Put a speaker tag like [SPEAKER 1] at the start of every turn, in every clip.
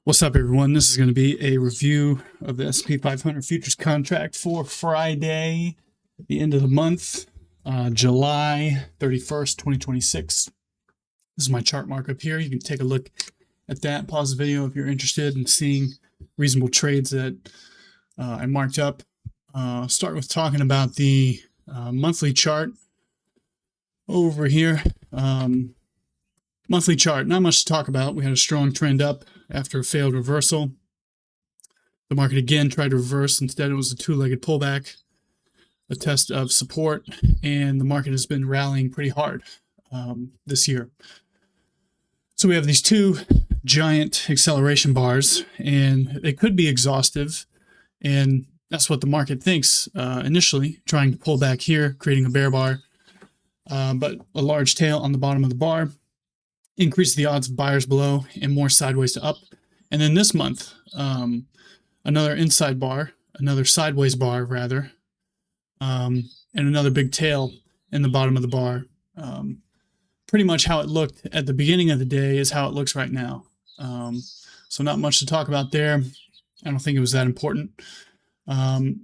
[SPEAKER 1] What's up, everyone? This is going to be a review of the S&P 500 futures contract for Friday, the end of the month, July 31st, 2026. This is my chart markup here. You can take a look at that. Pause the video if you're interested in seeing reasonable trades that I marked up. Start with talking about the monthly chart over here. Monthly chart, not much to talk about. We had a strong trend up after a failed reversal. The market again tried to reverse. Instead, it was a two-legged pullback, a test of support, and the market has been rallying pretty hard this year. So we have these two giant acceleration bars, and they could be exhaustive, and that's what the market thinks initially, trying to pull back here, creating a bear bar, but a large tail on the bottom of the bar increase the odds of buyers below and more sideways to up. And then this month, another inside bar, another sideways bar rather, and another big tail in the bottom of the bar. Pretty much how it looked at the beginning of the day is how it looks right now. So not much to talk about there. I don't think it was that important.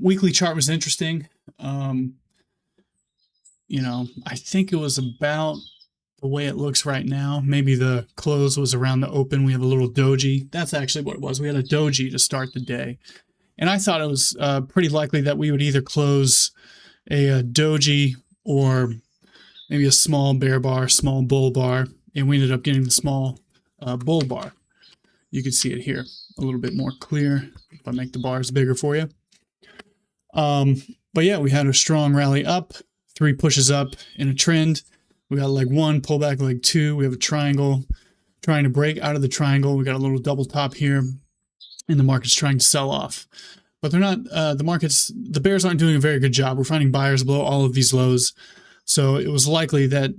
[SPEAKER 1] Weekly chart was interesting. I think it was about the way it looks right now. Maybe the close was around the open. We have a little doji. That's actually what it was. We had a doji to start the day. And I thought it was pretty likely that we would either close a doji or maybe a small bear bar, small bull bar. And we ended up getting the small bull bar. You can see it here a little bit more clear if I make the bars bigger for you. But yeah, we had a strong rally up, 3 pushes up in a trend. We got leg 1, pullback leg 2. We have a triangle trying to break out of the triangle. We got a little double top here, and the market's trying to sell off. But they're not, the bears aren't doing a very good job. We're finding buyers below all of these lows. So it was likely that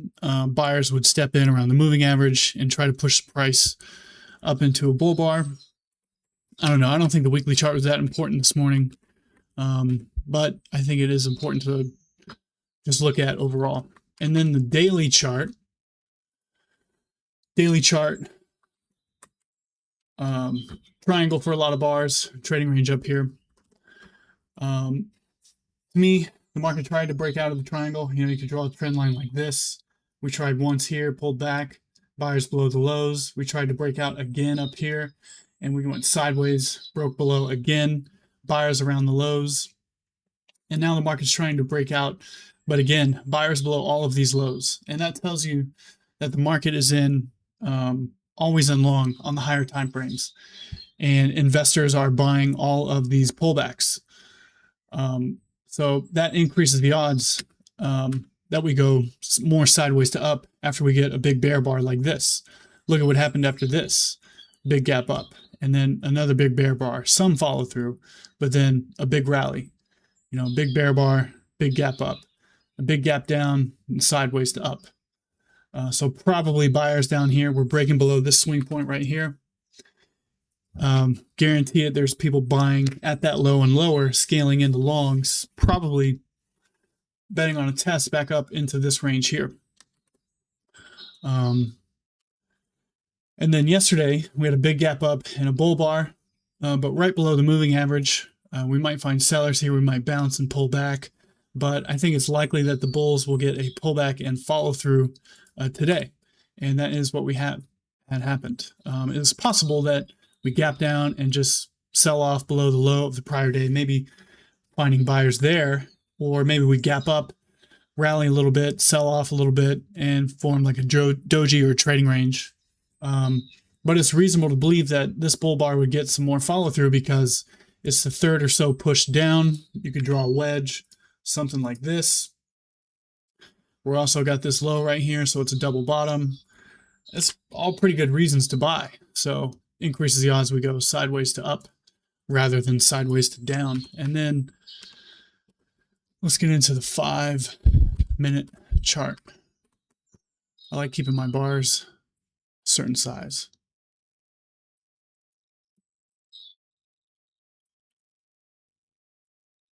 [SPEAKER 1] buyers would step in around the moving average and try to push the price up into a bull bar. I don't know. I don't think the weekly chart was that important this morning. But I think it is important to just look at overall. And then the daily chart, triangle for a lot of bars, trading range up here. To me, the market tried to break out of the triangle. You could draw a trend line like this. We tried once here, pulled back, buyers below the lows. We tried to break out again up here, and we went sideways, broke below again, buyers around the lows. And now the market's trying to break out, but again, buyers below all of these lows. And that tells you that the market is in always in long on the higher time frames. And investors are buying all of these pullbacks. So that increases the odds that we go more sideways to up after we get a big bear bar like this. Look at what happened after this. Big gap up. And then another big bear bar. Some follow through, but then a big rally. Big bear bar, big gap up. A big gap down and sideways to up. So probably buyers down here. We're breaking below this swing point right here. Guarantee it, there's people buying at that low and lower, scaling into longs, probably betting on a test back up into this range here. And then yesterday, we had a big gap up and a bull bar, but right below the moving average. We might find sellers here. We might bounce and pull back. But I think it's likely that the bulls will get a pullback and follow through today. And that is what we had happened. It's possible that we gap down and just sell off below the low of the prior day, maybe finding buyers there, or maybe we gap up, rally a little bit, sell off a little bit, and form like a doji or a trading range. But it's reasonable to believe that this bull bar would get some more follow through because it's the third or so push down. You could draw a wedge, something like this. We're also got this low right here, so it's a double bottom. It's all pretty good reasons to buy. So increases the odds we go sideways to up rather than sideways to down. And then let's get into the 5-minute chart. I like keeping my bars a certain size.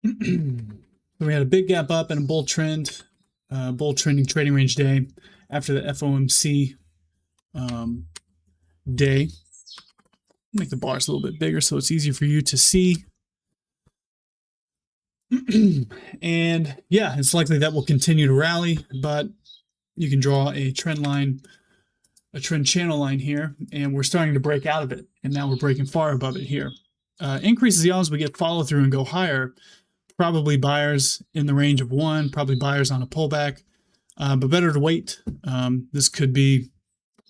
[SPEAKER 1] So we had a big gap up and a bull trend, bull trending trading range day after the FOMC day. Make the bars a little bit bigger so it's easier for you to see. And yeah, it's likely that will continue to rally, but you can draw a trend line, a trend channel line here, and we're starting to break out of it. And now we're breaking far above it here. Increases the odds we get follow through and go higher. Probably buyers in the range of 1, probably buyers on a pullback, but better to wait. This could be,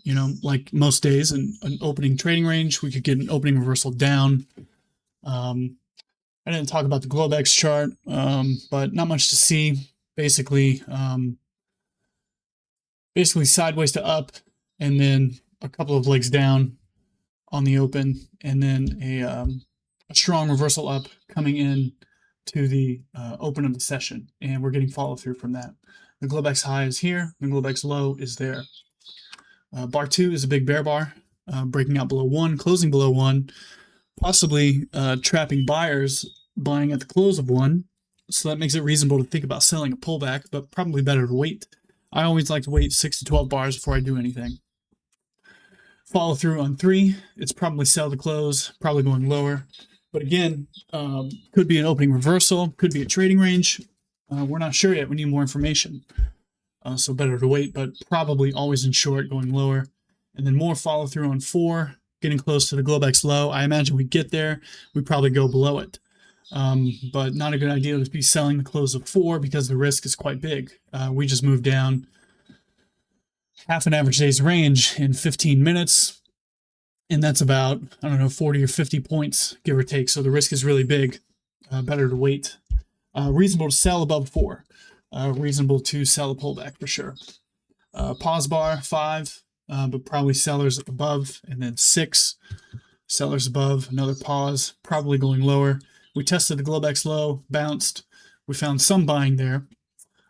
[SPEAKER 1] you know, like most days, an opening trading range. We could get an opening reversal down. I didn't talk about the Globex chart, but not much to see. Basically, basically sideways to up, and then a couple of legs down on the open, and then a strong reversal up coming in to the open of the session, and we're getting follow through from that. The Globex high is here, the Globex low is there. Bar 2 is a big bear bar, breaking out below 1, closing below 1, possibly trapping buyers buying at the close of 1. So that makes it reasonable to think about selling a pullback, but probably better to wait. I always like to wait 6 to 12 bars before I do anything. Follow through on 3. It's probably sell to close, probably going lower. But again, could be an opening reversal, could be a trading range. We're not sure yet. We need more information. So better to wait, but probably always in short, going lower. And then more follow through on 4, getting close to the Globex low. I imagine we get there, we probably go below it. But not a good idea to be selling the close of 4 because the risk is quite big. We just moved down half an average day's range in 15 minutes. And that's about, I don't know, 40 or 50 points, give or take. So the risk is really big. Better to wait. Reasonable to sell above 4. Reasonable to sell a pullback for sure. Pause bar 5, but probably sellers above, and then 6 sellers above, another pause, probably going lower. We tested the Globex low, bounced. We found some buying there,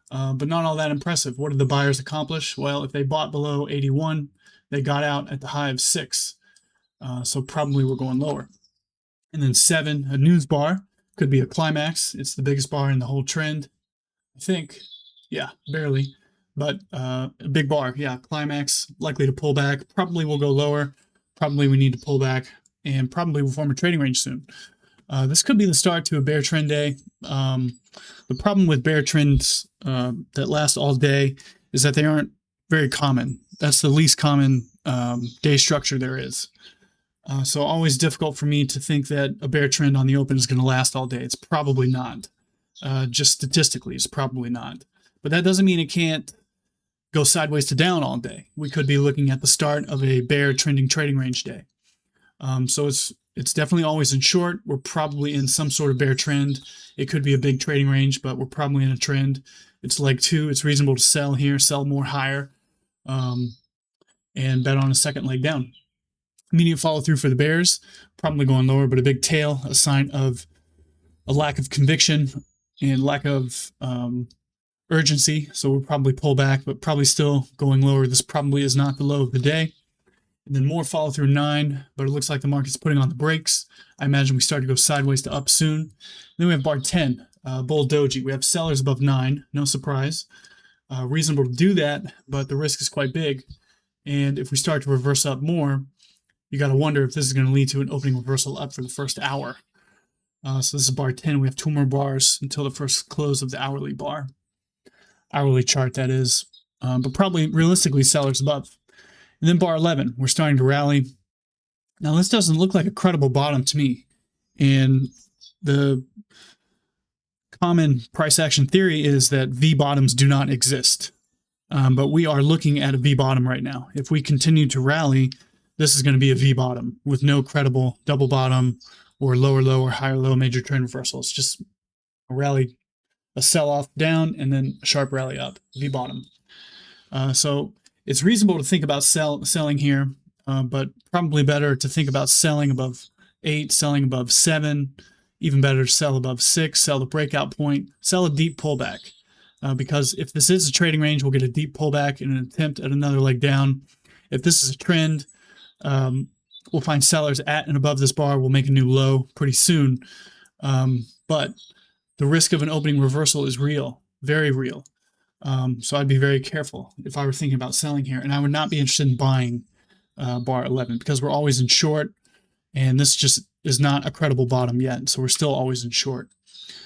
[SPEAKER 1] but not all that impressive. What did the buyers accomplish? Well, if they bought below 81, they got out at the high of 6. So probably we're going lower. And then 7, a news bar, could be a climax. It's the biggest bar in the whole trend. I think, yeah, barely, but a big bar, yeah, climax, likely to pull back, probably will go lower, probably we need to pull back, and probably will form a trading range soon. This could be the start to a bear trend day. The problem with bear trends that last all day is that they aren't very common. That's the least common day structure there is. So always difficult for me to think that a bear trend on the open is going to last all day. It's probably not. Just statistically, it's probably not. But that doesn't mean it can't go sideways to down all day. We could be looking at the start of a bear trending trading range day. So it's definitely always in short. We're probably in some sort of bear trend. It could be a big trading range, but we're probably in a trend. It's leg 2. It's reasonable to sell here, sell more higher, and bet on a second leg down. Immediate follow through for the bears, probably going lower, but a big tail, a sign of a lack of conviction and lack of urgency. So we'll probably pull back, but probably still going lower. This probably is not the low of the day. And then more follow through 9, but it looks like the market's putting on the brakes. I imagine we start to go sideways to up soon. Then we have bar 10, bull doji. We have sellers above 9, no surprise. Reasonable to do that, but the risk is quite big. And if we start to reverse up more, you got to wonder if this is going to lead to an opening reversal up for the first hour. So this is bar 10. We have 2 more bars until the first close of the hourly bar. Hourly chart, that is. But probably realistically sellers above. And then bar 11, we're starting to rally. Now this doesn't look like a credible bottom to me. And the common price action theory is that V bottoms do not exist. But we are looking at a V bottom right now. If we continue to rally, this is going to be a V bottom with no credible double bottom or lower low or higher low major trend reversal. It's just a rally, a sell-off down, and then a sharp rally up, V bottom. So it's reasonable to think about selling here, but probably better to think about selling above 8, selling above 7, even better to sell above 6, sell the breakout point, sell a deep pullback. Because if this is a trading range, we'll get a deep pullback in an attempt at another leg down. If this is a trend, we'll find sellers at and above this bar. We'll make a new low pretty soon. But the risk of an opening reversal is real, very real. So I'd be very careful if I were thinking about selling here. And I would not be interested in buying bar 11 because we're always in short. And this just is not a credible bottom yet, so we're still always in short.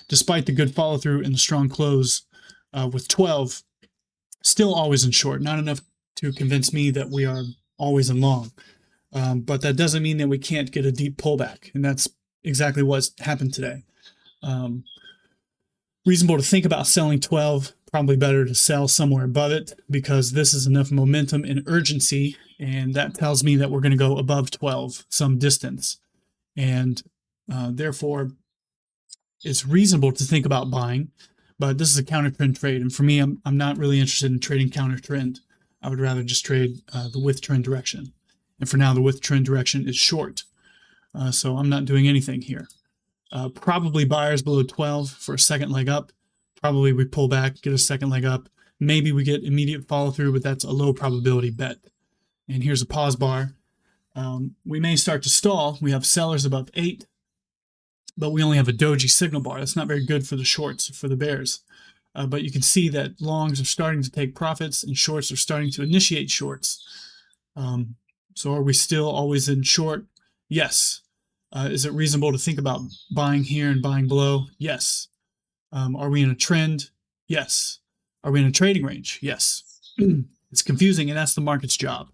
[SPEAKER 1] Despite the good follow through and the strong close with 12, still always in short. Not enough to convince me that we are always in long. But that doesn't mean that we can't get a deep pullback, and that's exactly what's happened today. Reasonable to think about selling 12, probably better to sell somewhere above it, because this is enough momentum and urgency, and that tells me that we're going to go above 12 some distance. And therefore, it's reasonable to think about buying, but this is a counter trend trade. And for me, I'm not really interested in trading counter trend. I would rather just trade the with trend direction. And for now, the with trend direction is short. So I'm not doing anything here. Probably buyers below 12 for a second leg up. Probably we pull back, get a second leg up. Maybe we get immediate follow through, but that's a low probability bet. And here's a pause bar. We may start to stall. We have sellers above 8, but we only have a doji signal bar. That's not very good for the shorts, for the bears. But you can see that longs are starting to take profits and shorts are starting to initiate shorts. So are we still always in short? Yes. Is it reasonable to think about buying here and buying below? Yes. Are we in a trend? Yes. Are we in a trading range? Yes. It's confusing, and that's the market's job.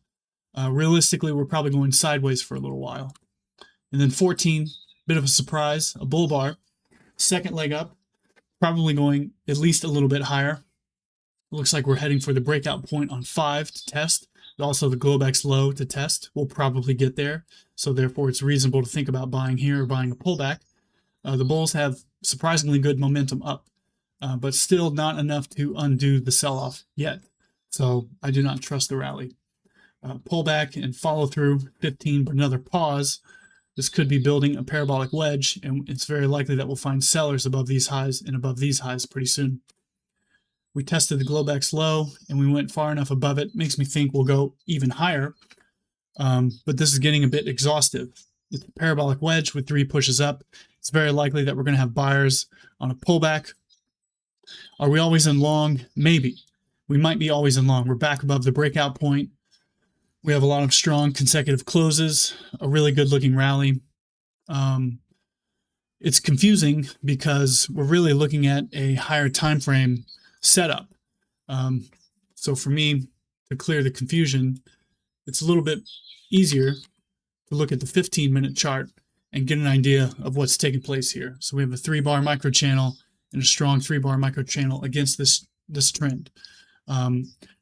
[SPEAKER 1] Realistically, we're probably going sideways for a little while. And then 14, bit of a surprise, a bull bar, second leg up, probably going at least a little bit higher. It looks like we're heading for the breakout point on 5 to test. Also the Globex low to test. We'll probably get there. So therefore, it's reasonable to think about buying here or buying a pullback. The bulls have surprisingly good momentum up, but still not enough to undo the sell-off yet. So I do not trust the rally. Pullback and follow through 15, but another pause. This could be building a parabolic wedge, and it's very likely that we'll find sellers above these highs and above these highs pretty soon. We tested the Globex low, and we went far enough above it. Makes me think we'll go even higher, but this is getting a bit exhaustive. It's a parabolic wedge with 3 pushes up. It's very likely that we're going to have buyers on a pullback. Are we always in long? Maybe. We might be always in long. We're back above the breakout point. We have a lot of strong consecutive closes, a really good-looking rally. It's confusing because we're really looking at a higher time frame setup. So for me, to clear the confusion, it's a little bit easier to look at the 15-minute chart and get an idea of what's taking place here. So we have a 3-bar micro channel and a strong 3-bar micro channel against this trend.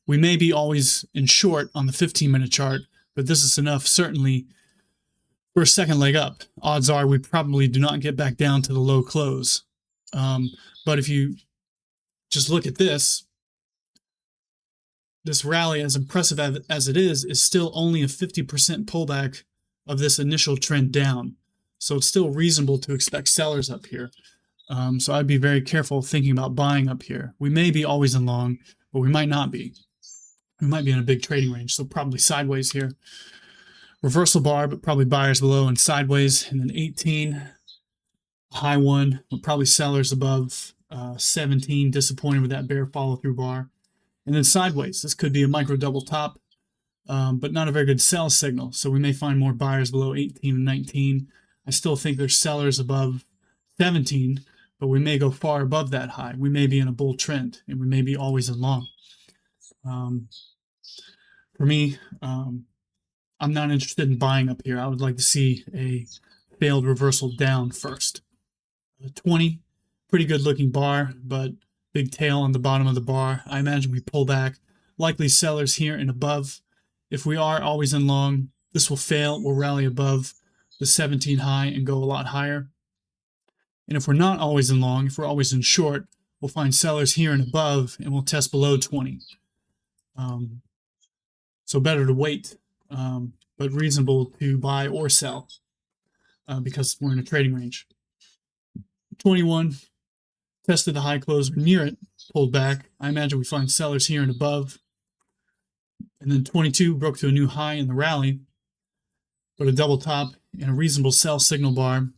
[SPEAKER 1] We may be always in short on the 15-minute chart, but this is enough, certainly, for a second leg up. Odds are we probably do not get back down to the low close. But if you just look at this rally, as impressive as it is still only a 50% pullback of this initial trend down. So it's still reasonable to expect sellers up here. So I'd be very careful thinking about buying up here. We may be always in long, but we might not be. We might be in a big trading range, so probably sideways here. Reversal bar, but probably buyers below and sideways. And then 18, high one, but probably sellers above 17, disappointed with that bear follow-through bar. And then sideways, this could be a micro double top, but not a very good sell signal. So we may find more buyers below 18 and 19. I still think there's sellers above 17, but we may go far above that high. We may be in a bull trend, and we may be always in long. For me, I'm not interested in buying up here. I would like to see a failed reversal down first. 20, pretty good looking bar, but big tail on the bottom of the bar. I imagine we pull back. Likely sellers here and above. If we are always in long, this will fail. We'll rally above the 17 high and go a lot higher. And if we're not always in long, if we're always in short, we'll find sellers here and above, and we'll test below 20. So better to wait, but reasonable to buy or sell because we're in a trading range. 21, tested the high close, near it, pulled back. I imagine we find sellers here and above. And then 22 broke to a new high in the rally, but a double top and a reasonable sell signal bar.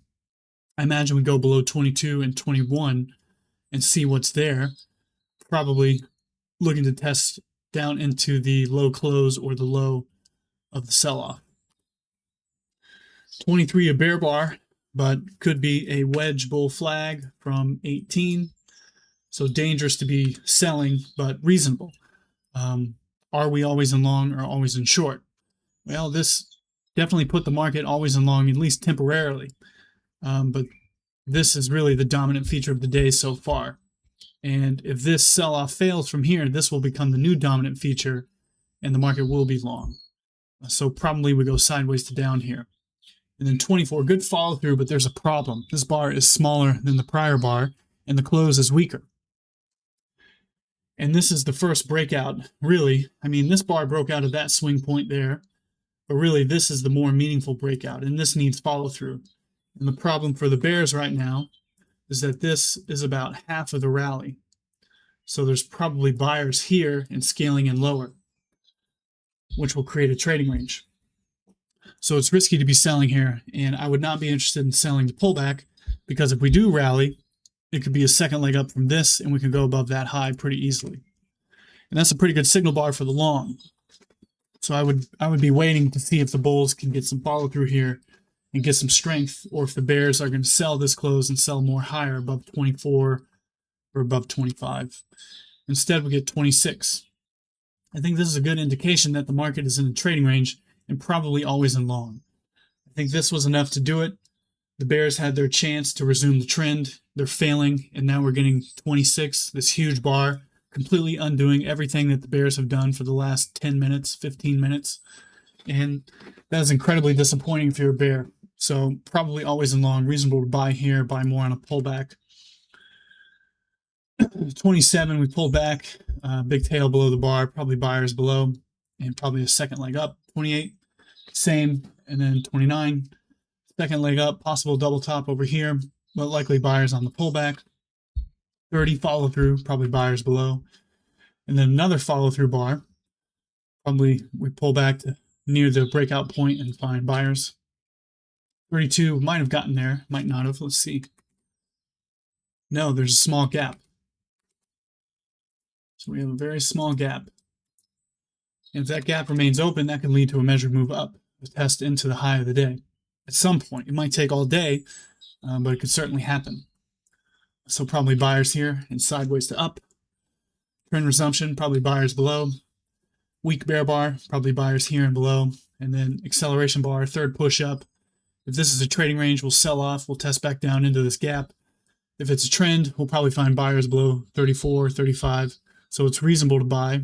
[SPEAKER 1] I imagine we go below 22 and 21 and see what's there. Probably looking to test down into the low close or the low of the sell-off. 23 a bear bar, but could be a wedge bull flag from 18. So dangerous to be selling, but reasonable. Are we always in long or always in short? Well, this definitely put the market always in long, at least temporarily. But this is really the dominant feature of the day so far. And if this sell-off fails from here, this will become the new dominant feature and the market will be long. So probably we go sideways to down here. And then 24, good follow through, but there's a problem. This bar is smaller than the prior bar and the close is weaker. And this is the first breakout, really. I mean, this bar broke out at that swing point there, but really this is the more meaningful breakout and this needs follow through. And the problem for the bears right now is that this is about half of the rally. So there's probably buyers here and scaling in lower, which will create a trading range. So it's risky to be selling here, and I would not be interested in selling the pullback because if we do rally, it could be a second leg up from this and we could go above that high pretty easily. And that's a pretty good signal bar for the long. So I would be waiting to see if the bulls can get some follow through here and get some strength, or if the bears are going to sell this close and sell more higher above 24 or above 25. Instead, we get 26. I think this is a good indication that the market is in a trading range and probably always in long. I think this was enough to do it. The bears had their chance to resume the trend. They're failing, and now we're getting 26, this huge bar, completely undoing everything that the bears have done for the last 10 minutes, 15 minutes. And that is incredibly disappointing if you're a bear. So probably always in long, reasonable to buy here, buy more on a pullback. 27, we pulled back, big tail below the bar, probably buyers below, and probably a second leg up. 28, same, and then 29, second leg up, possible double top over here, but likely buyers on the pullback. 30, follow through, probably buyers below, and then another follow through bar. Probably we pull back to near the breakout point and find buyers. 32 might have gotten there, might not have. Let's see. No, there's a small gap. So we have a very small gap. And if that gap remains open, that can lead to a measured move up, a test into the high of the day. At some point, it might take all day, but it could certainly happen. So probably buyers here and sideways to up. Trend resumption, probably buyers below. Weak bear bar, probably buyers here and below. And then acceleration bar, third push up. If this is a trading range, we'll sell off. We'll test back down into this gap. If it's a trend, we'll probably find buyers below 34, 35. So it's reasonable to buy.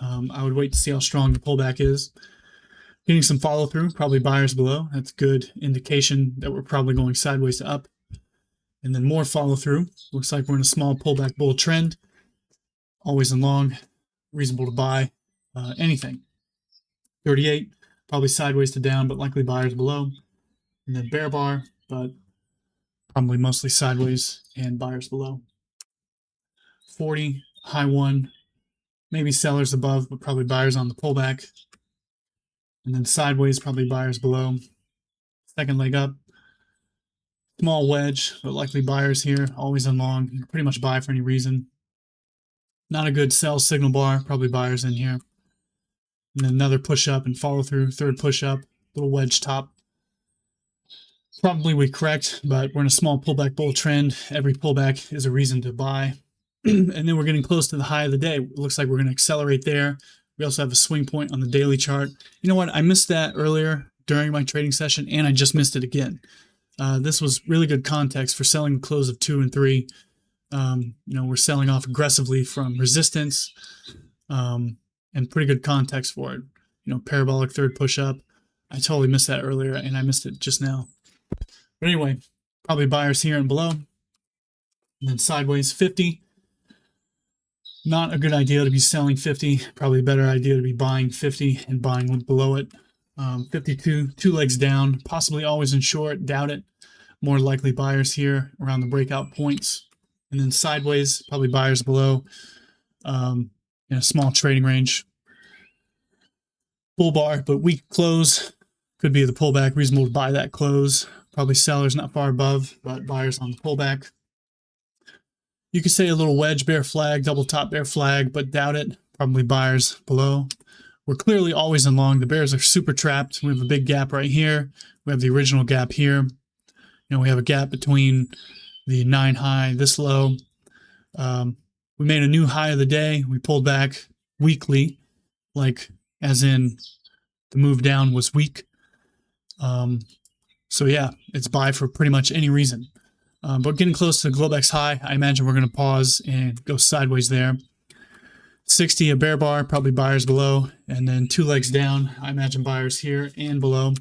[SPEAKER 1] I would wait to see how strong the pullback is. Getting some follow through, probably buyers below. That's a good indication that we're probably going sideways to up. And then more follow through. Looks like we're in a small pullback bull trend. Always in long, reasonable to buy anything. 38, probably sideways to down, but likely buyers below. And then bear bar, but probably mostly sideways and buyers below. 40, high one, maybe sellers above, but probably buyers on the pullback. And then sideways, probably buyers below. Second leg up, small wedge, but likely buyers here, always in long. You can pretty much buy for any reason. Not a good sell signal bar, probably buyers in here. And then another push up and follow through, third push up, little wedge top. Probably we correct, but we're in a small pullback bull trend. Every pullback is a reason to buy. And then we're getting close to the high of the day. It looks like we're going to accelerate there. We also have a swing point on the daily chart. You know what? I missed that earlier during my trading session, and I just missed it again. This was really good context for selling the close of 2 and 3. We're selling off aggressively from resistance, and pretty good context for it. Parabolic third push up. I totally missed that earlier, and I missed it just now. But anyway, probably buyers here and below. And then sideways 50. Not a good idea to be selling 50. Probably a better idea to be buying 50 and buying below it. 52, 2 legs down. Possibly always in short. Doubt it. More likely buyers here around the breakout points. And then sideways, probably buyers below. In a small trading range. Bull bar, but weak close. Could be the pullback. Reasonable to buy that close. Probably sellers not far above, but buyers on the pullback. You could say a little wedge bear flag, double top bear flag, but doubt it. Probably buyers below. we're clearly always in long. The bears are super trapped. We have a big gap right here. We have the original gap here. We have a gap between the 9 high, this low. We made a new high of the day. We pulled back weakly, like as in the move down was weak. So yeah, it's buy for pretty much any reason. But getting close to the Globex high, I imagine we're going to pause and go sideways there. 60, a bear bar, probably buyers below, and then 2 legs down. I imagine buyers here and below.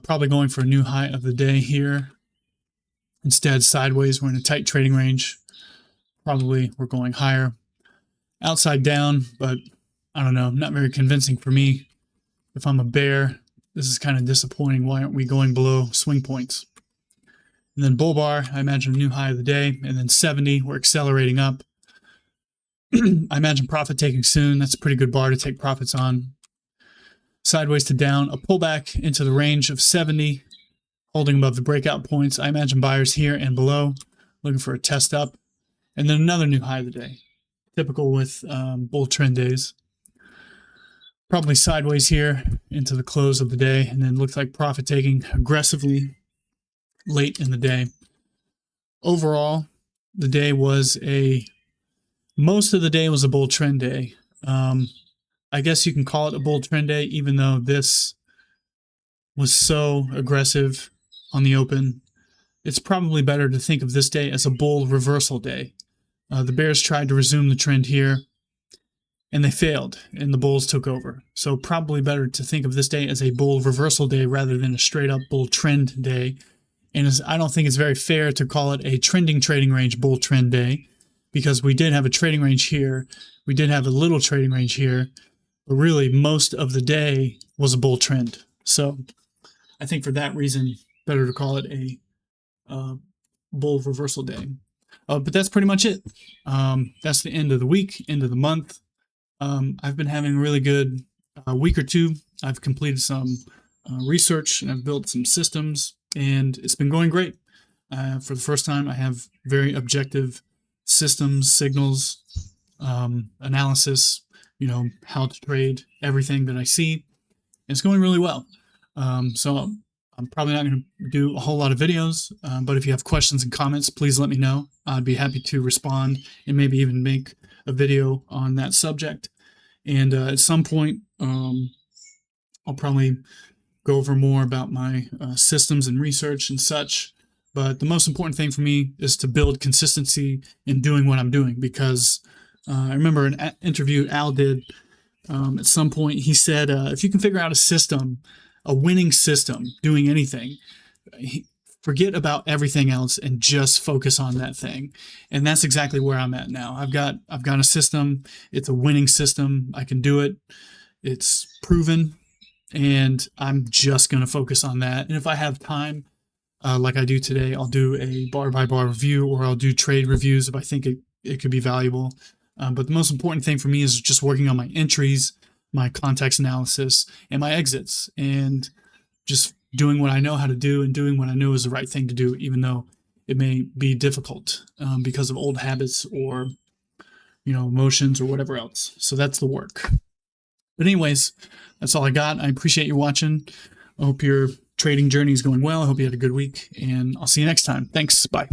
[SPEAKER 1] Probably going for a new high of the day here. Instead, sideways, we're in a tight trading range. Probably we're going higher. Outside down, but I don't know, not very convincing for me. If I'm a bear, this is kind of disappointing. Why aren't we going below swing points? And then bull bar, I imagine a new high of the day. And then 70, we're accelerating up. I imagine profit taking soon. That's a pretty good bar to take profits on. Sideways to down, a pullback into the range of 70, holding above the breakout points. I imagine buyers here and below, looking for a test up. And then another new high of the day, typical with bull trend days. Probably sideways here into the close of the day, and then looks like profit taking aggressively late in the day. Overall, the day was most of the day was a bull trend day. I guess you can call it a bull trend day, even though this was so aggressive on the open. It's probably better to think of this day as a bull reversal day. The bears tried to resume the trend here, and they failed, and the bulls took over. So probably better to think of this day as a bull reversal day rather than a straight-up bull trend day. And I don't think it's very fair to call it a trending trading range bull trend day, because we did have a trading range here. We did have a little trading range here, but really most of the day was a bull trend. So I think for that reason, better to call it a bull reversal day. But that's pretty much it. That's the end of the week, end of the month. I've been having a really good week or two. I've completed some research and I've built some systems, and it's been going great. For the first time, I have very objective systems, signals, analysis, how to trade, everything that I see. It's going really well. So I'm probably not going to do a whole lot of videos, but if you have questions and comments, please let me know. I'd be happy to respond and maybe even make a video on that subject. And at some point, I'll probably go over more about my systems and research and such. But the most important thing for me is to build consistency in doing what I'm doing, because I remember an interview Al did at some point. He said, if you can figure out a system, a winning system, doing anything, forget about everything else and just focus on that thing. And that's exactly where I'm at now. I've got a system. It's a winning system. I can do it. It's proven, and I'm just going to focus on that. And if I have time, like I do today, I'll do a bar by bar review, or I'll do trade reviews if I think it could be valuable. But the most important thing for me is just working on my entries, my context analysis, and my exits, and just doing what I know how to do and doing what I know is the right thing to do, even though it may be difficult because of old habits or, emotions or whatever else. So that's the work. But anyways, that's all I got. I appreciate you watching. I hope your trading journey is going well. I hope you had a good week, and I'll see you next time. Thanks. Bye.